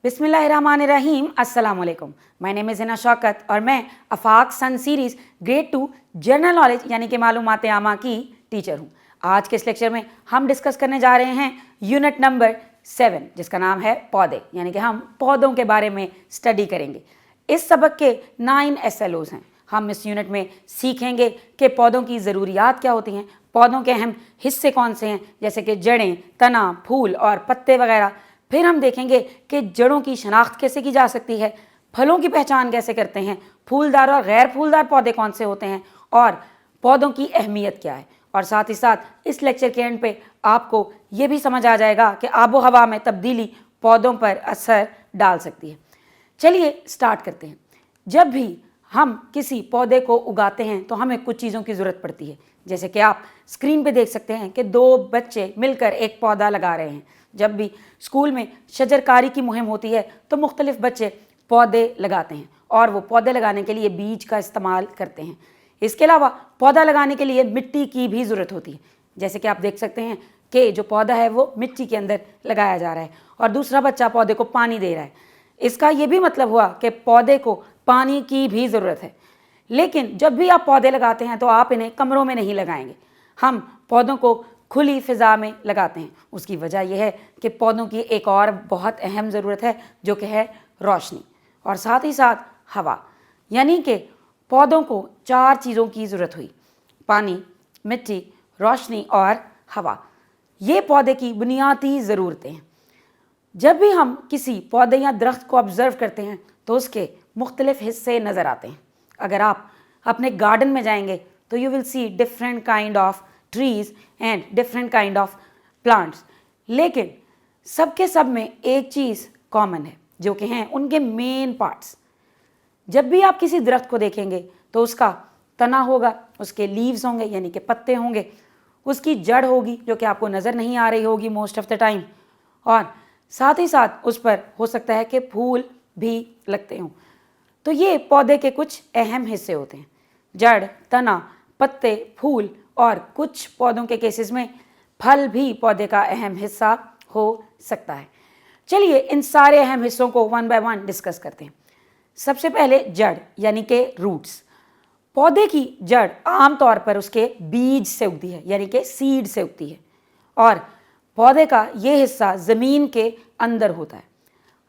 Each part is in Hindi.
बिस्मिल्लाहिर्रहमानिर्रहीम, अस्सलाम वालेकुम। My name is Hina Shaukat और मैं Afaq Sun series grade 2 general knowledge यानी कि मालूमात आमा की टीचर हूँ। आज के इस लेक्चर में हम डिस्कस करने जा रहे हैं यूनिट नंबर 7 जिसका नाम है पौधे, यानी कि हम पौधों के बारे में स्टडी करेंगे। इस सबक के 9 SLOs हैं। हम इस यूनिट में सीखेंगे कि पौधों की ज़रूरियात क्या होती हैं, पौधों के अहम हिस्से कौन से हैं जैसे कि जड़ें, तना, फूल और पत्ते वगैरह। फिर हम देखेंगे कि जड़ों की शनाख्त कैसे की जा सकती है, फलों की पहचान कैसे करते हैं, फूलदार और गैर फूलदार पौधे कौन से होते हैं और पौधों की अहमियत क्या है। और साथ ही साथ इस लेक्चर के एंड पे आपको ये भी समझ आ जाएगा कि आबो हवा में तब्दीली पौधों पर असर डाल सकती है। चलिए स्टार्ट करते हैं। जब भी हम किसी पौधे को उगाते हैं तो हमें कुछ चीज़ों की ज़रूरत पड़ती है, जैसे कि आप स्क्रीन पे देख सकते हैं कि 2 बच्चे मिलकर एक पौधा लगा रहे हैं। जब भी स्कूल में शजरकारी की मुहिम होती है तो मुख्तलिफ बच्चे पौधे लगाते हैं और वो पौधे लगाने के लिए बीज का इस्तेमाल करते हैं। इसके अलावा पौधा लगाने के लिए मिट्टी की भी ज़रूरत होती है, जैसे कि आप देख सकते हैं कि जो पौधा है वो मिट्टी के अंदर लगाया जा रहा है और दूसरा बच्चा पौधे को पानी दे रहा है। इसका ये भी मतलब हुआ कि पौधे को पानी की भी ज़रूरत है। लेकिन जब भी आप पौधे लगाते हैं तो आप इन्हें कमरों में नहीं लगाएंगे। हम पौधों को खुली फ़िज़ा में लगाते हैं। उसकी वजह यह है कि पौधों की एक और बहुत अहम ज़रूरत है जो कि है रोशनी और साथ ही साथ हवा। यानी कि पौधों को 4 चीज़ों की ज़रूरत हुई: पानी, मिट्टी, रोशनी और हवा। ये पौधे की बुनियादी ज़रूरतें हैं। जब भी हम किसी पौधे या दरख्त को ऑब्ज़र्व करते हैं तो उसके मुख्तलिफ़ हिस्से नज़र आते हैं। अगर आप अपने गार्डन में जाएंगे तो you will see different kind of trees and different kind of plants, लेकिन सबके सब में एक चीज़ कॉमन है जो कि हैं उनके मेन पार्ट्स। जब भी आप किसी दरख्त को देखेंगे तो उसका तना होगा, उसके लीव्स होंगे यानी कि पत्ते होंगे, उसकी जड़ होगी जो कि आपको नज़र नहीं आ रही होगी मोस्ट ऑफ द टाइम, और साथ ही साथ उस पर हो सकता है कि फूल भी लगते हों। तो ये पौधे के कुछ अहम हिस्से होते हैं: जड़, तना, पत्ते, फूल और कुछ पौधों के केसेस में फल भी पौधे का अहम हिस्सा हो सकता है। चलिए इन सारे अहम हिस्सों को वन बाय वन डिस्कस करते हैं। सबसे पहले जड़ यानी कि रूट्स। पौधे की जड़ आमतौर पर उसके बीज से उगती है यानी कि सीड से उगती है और पौधे का ये हिस्सा ज़मीन के अंदर होता है।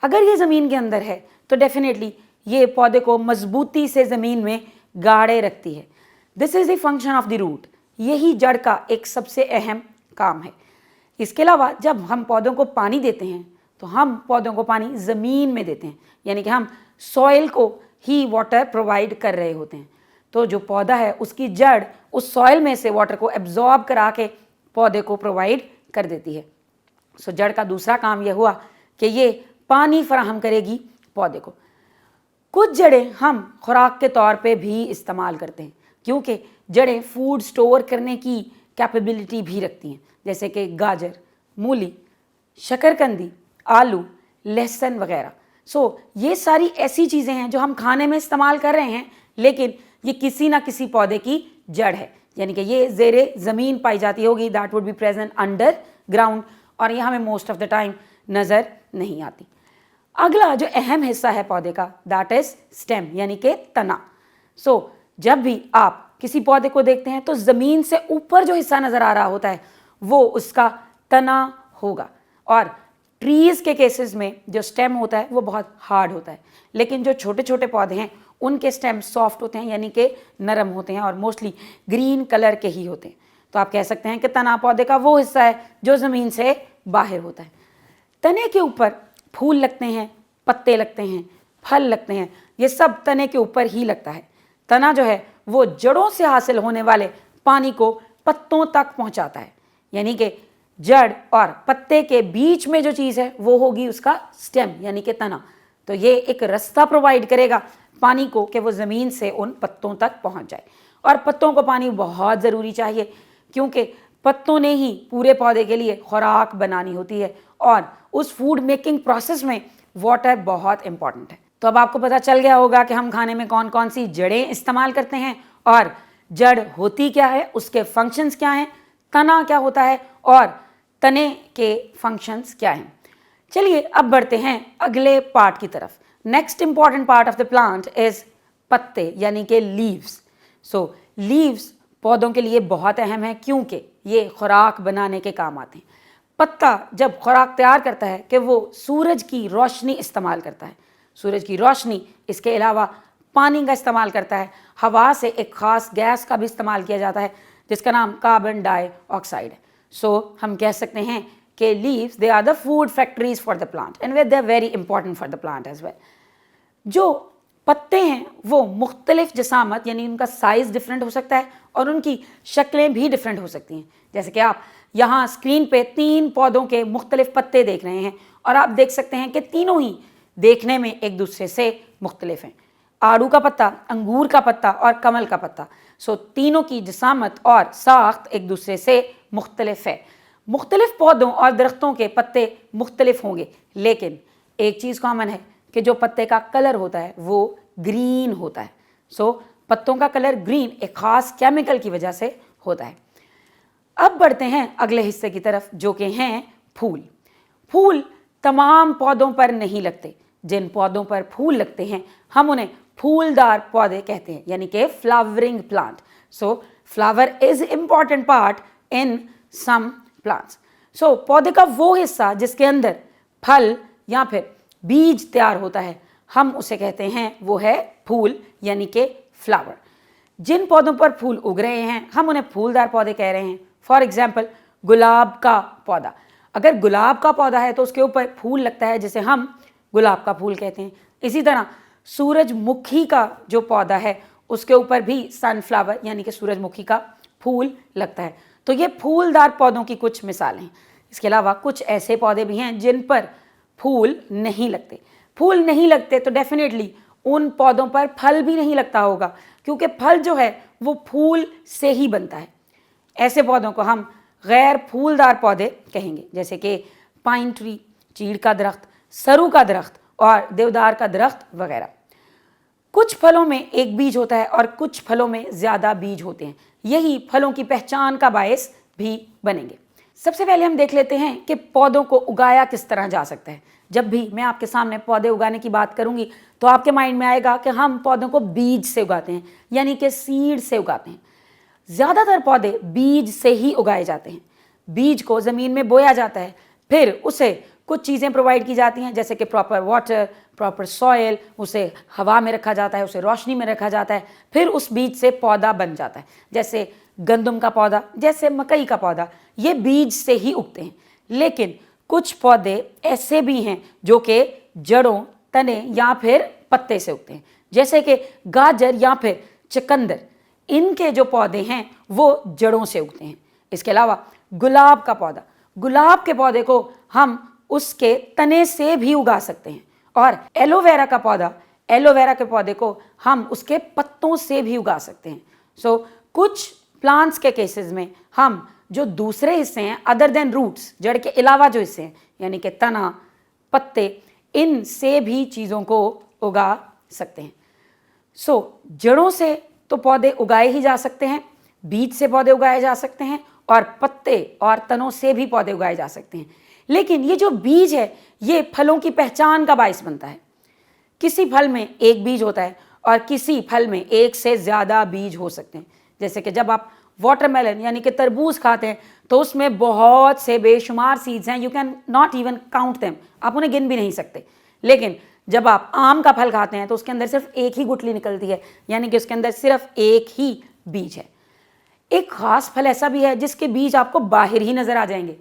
अगर ये ज़मीन के अंदर है तो डेफिनेटली ये पौधे को मजबूती से ज़मीन में गाड़े रखती है। This is the function of the root. यही जड़ का एक सबसे अहम काम है। इसके अलावा जब हम पौधों को पानी देते हैं तो हम पौधों को पानी ज़मीन में देते हैं, यानी कि हम सॉइल को ही वाटर प्रोवाइड कर रहे होते हैं। तो जो पौधा है उसकी जड़ उस सॉइल में से वाटर को एब्जॉर्ब करा के पौधे को प्रोवाइड कर देती है। सो जड़ का दूसरा काम यह हुआ कि ये पानी फराहम करेगी पौधे को। कुछ जड़ें हम खुराक के तौर पे भी इस्तेमाल करते हैं क्योंकि जड़ें फूड स्टोर करने की कैपेबिलिटी भी रखती हैं, जैसे कि गाजर, मूली, शकरकंदी, आलू, लहसुन वगैरह। ये सारी ऐसी चीज़ें हैं जो हम खाने में इस्तेमाल कर रहे हैं, लेकिन ये किसी ना किसी पौधे की जड़ है, यानी कि ये ज़ेरे ज़मीन पाई जाती होगी, that would be present under ground, और ये हमें मोस्ट ऑफ द टाइम नज़र नहीं आती। अगला जो अहम हिस्सा है पौधे का, दैट इज़ स्टेम यानी कि तना। जब भी आप किसी पौधे को देखते हैं तो ज़मीन से ऊपर जो हिस्सा नज़र आ रहा होता है वो उसका तना होगा। और ट्रीज़ के केसेस में जो स्टेम होता है वो बहुत हार्ड होता है, लेकिन जो छोटे छोटे पौधे हैं उनके स्टेम सॉफ्ट होते हैं यानी कि नरम होते हैं और मोस्टली ग्रीन कलर के ही होते हैं। तो आप कह सकते हैं कि तना पौधे का वो हिस्सा है जो ज़मीन से बाहर होता है। तने के ऊपर फूल लगते हैं, पत्ते लगते हैं, फल लगते हैं, ये सब तने के ऊपर ही लगता है। तना जो है वो जड़ों से हासिल होने वाले पानी को पत्तों तक पहुंचाता है, यानी कि जड़ और पत्ते के बीच में जो चीज़ है वो होगी उसका स्टेम यानी कि तना। तो ये एक रास्ता प्रोवाइड करेगा पानी को कि वो ज़मीन से उन पत्तों तक पहुंच जाए। और पत्तों को पानी बहुत ज़रूरी चाहिए क्योंकि पत्तों ने ही पूरे पौधे के लिए खुराक बनानी होती है और उस फूड मेकिंग प्रोसेस में वाटर बहुत इंपॉर्टेंट है। तो अब आपको पता चल गया होगा कि हम खाने में कौन कौन सी जड़ें इस्तेमाल करते हैं और जड़ होती क्या है, उसके फंक्शंस क्या हैं, तना क्या होता है और तने के फंक्शंस क्या हैं। चलिए अब बढ़ते हैं अगले पार्ट की तरफ। Next important part of the plant is पत्ते यानी कि लीव्स। सो लीव्स पौधों के लिए बहुत अहम है क्योंकि ये खुराक बनाने के काम आते हैं। पत्ता जब खुराक तैयार करता है कि वो सूरज की रोशनी इस्तेमाल करता है, सूरज की रोशनी, इसके अलावा पानी का इस्तेमाल करता है, हवा से एक ख़ास गैस का भी इस्तेमाल किया जाता है जिसका नाम कार्बन डाइऑक्साइड है। सो हम कह सकते हैं कि leaves they are the food factories for the plant and they are very important for the plant as well. जो पत्ते हैं वो मुख्तलिफ जसामत यानी उनका साइज़ डिफरेंट हो सकता है और उनकी शक्लें भी डिफरेंट हो सकती हैं। जैसे कि आप यहाँ स्क्रीन पे 3 पौधों के मुख्तलिफ पत्ते देख रहे हैं और आप देख सकते हैं कि तीनों ही देखने में एक दूसरे से मुख्तलिफ हैं। आड़ू का पत्ता, अंगूर का पत्ता और कमल का पत्ता। सो तीनों की जसामत और साख्त एक दूसरे से मुख्तलिफ है। मुख्तलिफ पौधों और दरख्तों के पत्ते मुख्तलिफ होंगे, लेकिन एक चीज़ कॉमन है कि जो पत्ते का कलर होता है वो ग्रीन होता है। सो पत्तों का कलर ग्रीन एक ख़ास केमिकल की वजह से होता है। अब बढ़ते हैं अगले हिस्से की तरफ जो कि हैं फूल। फूल तमाम पौधों पर नहीं लगते। जिन पौधों पर फूल लगते हैं हम उन्हें फूलदार पौधे कहते हैं यानी कि flowering plant. So flower is important part in some plants. So पौधे का वो हिस्सा जिसके अंदर फल या फिर बीज तैयार होता है हम उसे कहते हैं वो है फूल यानी कि फ्लावर। जिन पौधों पर फूल उग रहे हैं हम उन्हें फूलदार पौधे कह रहे हैं। फॉर एग्जाम्पल गुलाब का पौधा, अगर गुलाब का पौधा है तो उसके ऊपर फूल लगता है जिसे हम गुलाब का फूल कहते हैं। इसी तरह सूरजमुखी का जो पौधा है उसके ऊपर भी सनफ्लावर यानी कि सूरजमुखी का फूल लगता है। तो ये फूलदार पौधों की कुछ मिसालें हैं। इसके अलावा कुछ ऐसे पौधे भी हैं जिन पर फूल नहीं लगते। फूल नहीं लगते तो डेफिनेटली उन पौधों पर फल भी नहीं लगता होगा क्योंकि फल जो है वो फूल से ही बनता है। ऐसे पौधों को हम गैर फूलदार पौधे कहेंगे जैसे कि पाइन ट्री, चीड़ का दरख्त, सरू का दरख्त और देवदार का दरख्त वगैरह। कुछ फलों में एक बीज होता है और कुछ फलों में ज़्यादा बीज होते हैं। यही फलों की पहचान का बायस भी बनेंगे। सबसे पहले हम देख लेते हैं कि पौधों को उगाया किस तरह जा सकता है। जब भी मैं आपके सामने पौधे उगाने की बात करूंगी तो आपके माइंड में आएगा कि हम पौधों को बीज से उगाते हैं यानी कि सीड से उगाते हैं। ज़्यादातर पौधे बीज से ही उगाए जाते हैं। बीज को ज़मीन में बोया जाता है, फिर उसे कुछ चीज़ें प्रोवाइड की जाती हैं जैसे कि प्रॉपर वाटर, प्रॉपर सॉयल, उसे हवा में रखा जाता है, उसे रोशनी में रखा जाता है, फिर उस बीज से पौधा बन जाता है। जैसे गंदम का पौधा, जैसे मकई का पौधा, ये बीज से ही उगते हैं। लेकिन कुछ पौधे ऐसे भी हैं जो कि जड़ों, तने या फिर पत्ते से उगते हैं जैसे कि गाजर या फिर चुकंदर। इनके जो पौधे हैं वो जड़ों से उगते हैं। इसके अलावा गुलाब का पौधा, गुलाब के पौधे को हम उसके तने से भी उगा सकते हैं। और एलोवेरा का पौधा, एलोवेरा के पौधे को हम उसके पत्तों से भी उगा सकते हैं। सो कुछ प्लांट्स के केसेस में हम जो दूसरे हिस्से हैं अदर देन रूट्स, जड़ के अलावा जो हिस्से हैं यानी कि तना, पत्ते, इन से भी चीज़ों को उगा सकते हैं। सो जड़ों से तो पौधे उगाए ही जा सकते हैं, बीज से पौधे उगाए जा सकते हैं और पत्ते और तनों से भी पौधे उगाए जा सकते हैं। लेकिन ये जो बीज है ये फलों की पहचान का बायस बनता है। किसी फल में एक बीज होता है और किसी फल में एक से ज़्यादा बीज हो सकते हैं। जैसे कि जब आप वाटरमेलन यानी कि तरबूज खाते हैं तो उसमें बहुत से बेशुमार सीड्स हैं, you can not even count them, आप उन्हें गिन भी नहीं सकते। लेकिन जब आप आम का फल खाते हैं तो उसके अंदर सिर्फ एक ही गुठली निकलती है यानी कि उसके अंदर सिर्फ एक ही बीज है। एक ख़ास फल ऐसा भी है जिसके बीज आपको बाहर ही नज़र आ जाएंगे,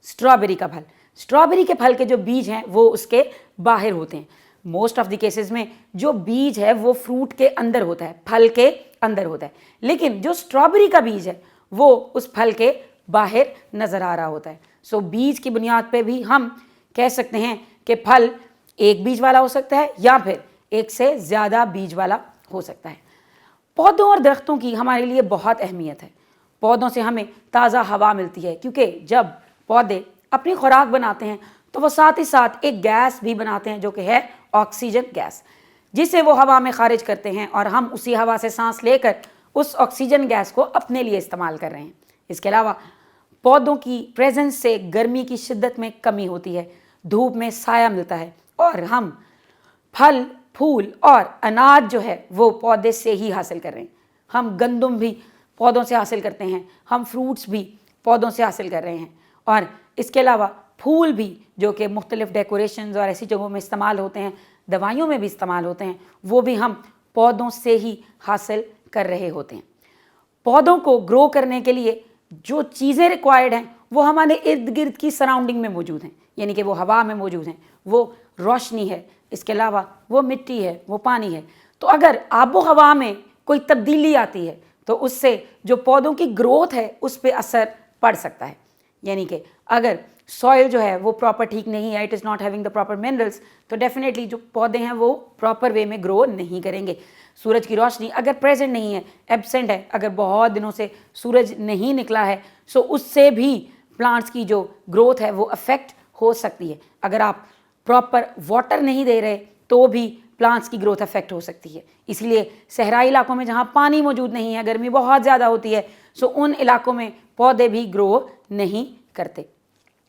स्ट्रॉबेरी का फल। स्ट्रॉबेरी के फल के जो बीज हैं वो उसके बाहर होते हैं। मोस्ट ऑफ द केसेस में जो बीज है वो फ्रूट के अंदर होता है, फल के अंदर होता है, लेकिन जो स्ट्रॉबेरी का बीज है वो उस फल के बाहर नज़र आ रहा होता है। सो बीज की बुनियाद पे भी हम कह सकते हैं कि फल एक बीज वाला हो सकता है या फिर एक से ज़्यादा बीज वाला हो सकता है। पौधों और दरख्तों की हमारे लिए बहुत अहमियत है। पौधों से हमें ताज़ा हवा मिलती है क्योंकि जब पौधे अपनी खुराक बनाते हैं तो वो साथ ही साथ एक गैस भी बनाते हैं जो कि है ऑक्सीजन गैस, जिसे वो हवा में खारिज करते हैं और हम उसी हवा से सांस लेकर उस ऑक्सीजन गैस को अपने लिए इस्तेमाल कर रहे हैं। इसके अलावा पौधों की प्रेजेंस से गर्मी की शिद्दत में कमी होती है। धूप में साया मिलता है और हम फल फूल और अनाज जो है वो पौधे से ही हासिल कर रहे हैं। हम गंदम भी पौधों से हासिल करते हैं, हम फ्रूट्स भी पौधों से हासिल कर रहे हैं और इसके अलावा फूल भी जो कि मुख्तलिफ डेकोरेशंस और ऐसी जगहों में इस्तेमाल होते हैं, दवाइयों में भी इस्तेमाल होते हैं, वो भी हम पौधों से ही हासिल कर रहे होते हैं। पौधों को ग्रो करने के लिए जो चीज़ें रिक्वायर्ड हैं वो हमारे इर्द गिर्द की सराउंडिंग में मौजूद हैं, यानी कि वो हवा में मौजूद हैं, वो रोशनी है, इसके अलावा वो मिट्टी है, वो पानी है। तो अगर आबो हवा में कोई तब्दीली आती है तो उससे जो पौधों की ग्रोथ है उस पर असर पड़ सकता है। यानी कि अगर सॉइल जो है वो प्रॉपर ठीक नहीं है, it is not having the proper minerals, तो डेफिनेटली जो पौधे हैं वो प्रॉपर वे में ग्रो नहीं करेंगे। सूरज की रोशनी अगर प्रेजेंट नहीं है, एब्सेंट है, अगर बहुत दिनों से सूरज नहीं निकला है, सो उससे भी प्लांट्स की जो ग्रोथ है वो अफेक्ट हो सकती है। अगर आप प्रॉपर वाटर नहीं दे रहे तो भी प्लांट्स की ग्रोथ अफेक्ट हो सकती है। इसलिए सहराई इलाकों में जहाँ पानी मौजूद नहीं है, गर्मी बहुत ज़्यादा होती है, सो उन इलाकों में पौधे भी ग्रो नहीं करते।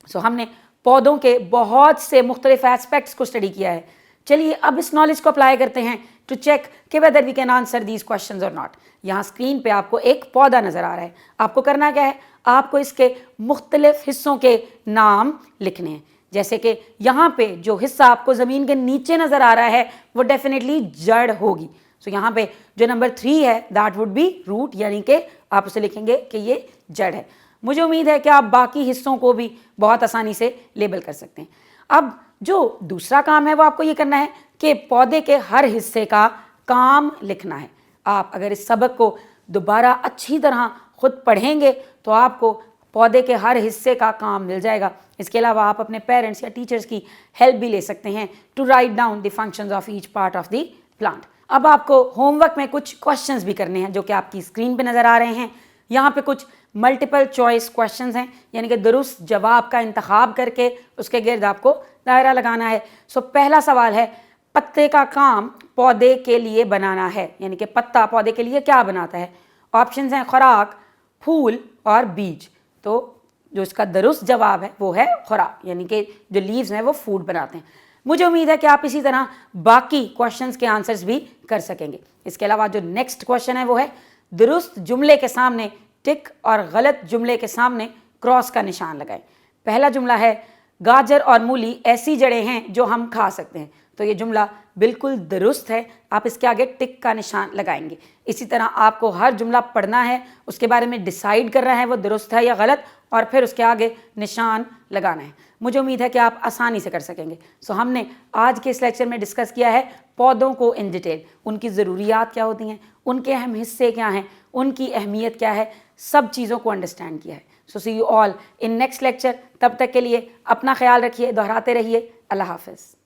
सो हमने पौधों के बहुत से मुख्तलिफ एस्पेक्ट्स को स्टडी किया है। चलिए अब इस नॉलेज को अप्लाई करते हैं टू चेक कि whether we can answer these questions और नॉट। यहाँ स्क्रीन पे आपको एक पौधा नज़र आ रहा है, आपको करना क्या है, आपको इसके मुख्तलिफ हिस्सों के नाम लिखने हैं। जैसे कि यहाँ पे जो हिस्सा आपको ज़मीन के नीचे नज़र आ रहा है वो डेफिनेटली जड़ होगी। सो यहाँ पे जो नंबर 3 है दैट वुड बी रूट, यानी कि आप उसे लिखेंगे कि ये जड़ है। मुझे उम्मीद है कि आप बाकी हिस्सों को भी बहुत आसानी से लेबल कर सकते हैं। अब जो दूसरा काम है वो आपको ये करना है कि पौधे के हर हिस्से का काम लिखना है। आप अगर इस सबक को दोबारा अच्छी तरह खुद पढ़ेंगे तो आपको पौधे के हर हिस्से का काम मिल जाएगा। इसके अलावा आप अपने पेरेंट्स या टीचर्स की हेल्प भी ले सकते हैं to write down the functions of each part of the plant. अब आपको होमवर्क में कुछ क्वेश्चंस भी करने हैं जो कि आपकी स्क्रीन पे नज़र आ रहे हैं। यहाँ पे कुछ मल्टीपल चॉइस क्वेश्चंस हैं, यानी कि दुरुस्त जवाब का इंतखाब करके उसके गिर्द आपको दायरा लगाना है। सो पहला सवाल है, पत्ते का काम पौधे के लिए बनाना है, यानी कि पत्ता पौधे के लिए क्या बनाता है। ऑप्शंस हैं खुराक, फूल और बीज। तो जो इसका दुरुस्त जवाब है वो है खुराक, यानी कि जो लीव्स हैं वो फूड बनाते हैं। मुझे उम्मीद है कि आप इसी तरह बाकी क्वेश्चंस के आंसर्स भी कर सकेंगे। इसके अलावा जो नेक्स्ट क्वेश्चन है वो है, दुरुस्त जुमले के सामने टिक और गलत जुमले के सामने क्रॉस का निशान लगाएं। पहला जुमला है, गाजर और मूली ऐसी जड़ें हैं जो हम खा सकते हैं। तो ये जुमला बिल्कुल दुरुस्त है, आप इसके आगे टिक का निशान लगाएंगे। इसी तरह आपको हर जुमला पढ़ना है, उसके बारे में डिसाइड करना है वो दुरुस्त है या गलत, और फिर उसके आगे निशान लगाना है। मुझे उम्मीद है कि आप आसानी से कर सकेंगे। सो हमने आज के इस लेक्चर में डिस्कस किया है पौधों को इन डिटेल, उनकी ज़रूरियात क्या होती हैं, उनके अहम हिस्से क्या हैं, उनकी अहमियत क्या है, सब चीज़ों को अंडरस्टैंड किया है। So see you all in next lecture. तब तक के लिए अपना ख्याल रखिए, दोहराते रहिए। अल्लाह हाफ़िज़।